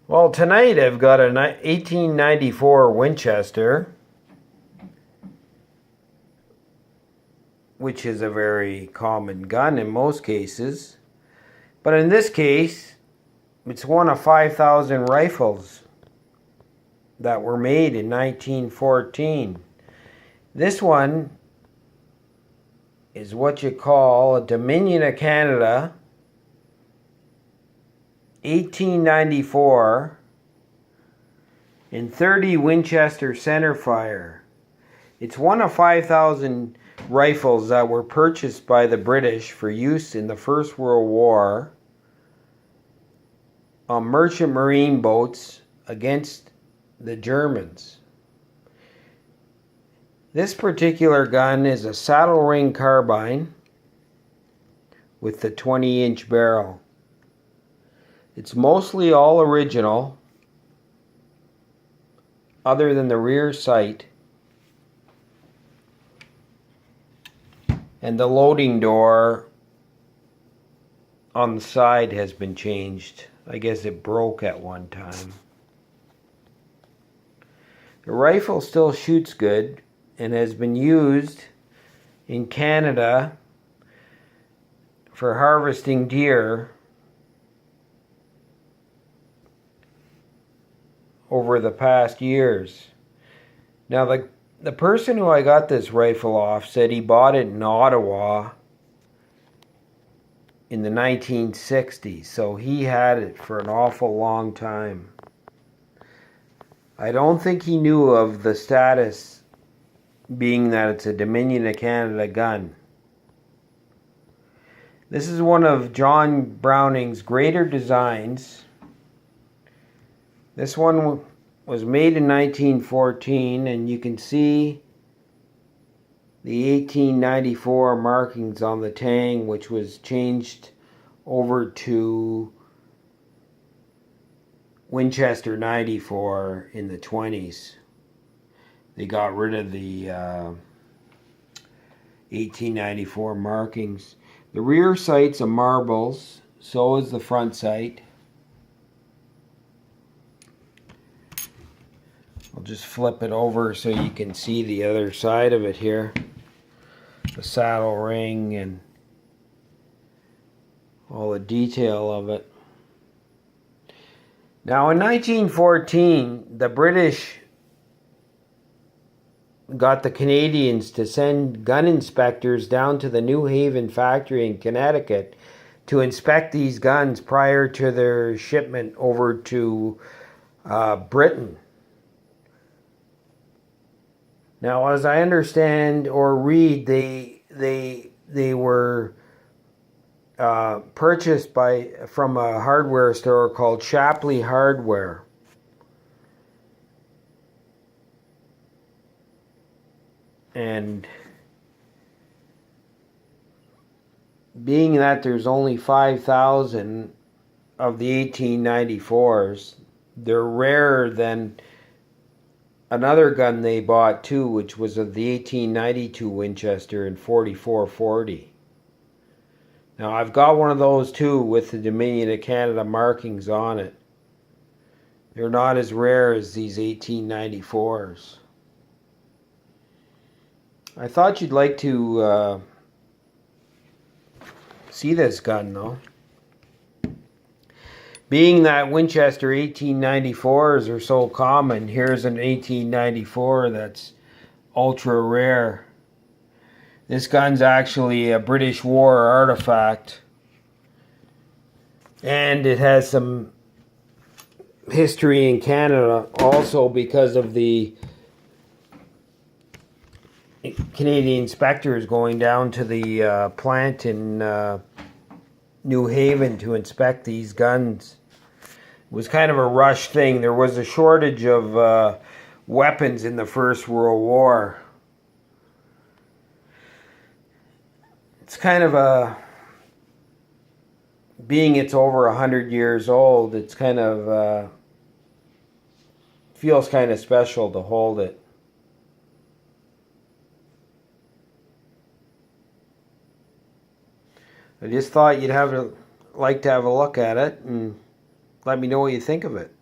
Well, tonight I've got an 1894 Winchester, which is a very common gun in most cases. But in this case, it's one of 5,000 rifles that were made in 1914. This one is what you call a Dominion of Canada 1894 in 30 Winchester centerfire. It's one of 5,000 rifles that were purchased by the British for use in the First World War on merchant marine boats against the Germans. This particular gun is a saddle ring carbine with the 20-inch barrel. It's mostly all original, other than the rear sight and the loading door on the side has been changed. I guess it broke at one time. The rifle still shoots good and has been used in Canada for harvesting deer over the past years. Now the person who I got this rifle off said he bought it in Ottawa in the 1960s, so he had it for an awful long time. I don't think he knew of the status, being that it's a Dominion of Canada gun. This is one of John Browning's greater designs. This one was made in 1914, and you can see the 1894 markings on the tang, which was changed over to Winchester 94 in the 20s. They got rid of the 1894 markings. The rear sight's a marbles, so is the front sight. I'll just flip it over so you can see the other side of it here. The saddle ring and all the detail of it. Now in 1914, the British got the Canadians to send gun inspectors down to the New Haven factory in Connecticut to inspect these guns prior to their shipment over to Britain. Now, as I understand or read, they were purchased from a hardware store called Shapley Hardware. And being that there's only 5,000 of the 1894s, they're rarer than another gun they bought too, which was of the 1892 Winchester in 4440. Now I've got one of those too with the Dominion of Canada markings on it. They're not as rare as these 1894s. I thought you'd like to see this gun though. Being that Winchester 1894s are so common, here's an 1894 that's ultra rare. This gun's actually a British War artifact. And it has some history in Canada also because of the Canadian inspectors going down to the plant in New Haven to inspect these guns. It was kind of a rush thing. There was a shortage of weapons in the First World War. It's kind of being it's over 100 years old, it's kind of feels kind of special to hold it. I just thought you'd like to have a look at it and let me know what you think of it.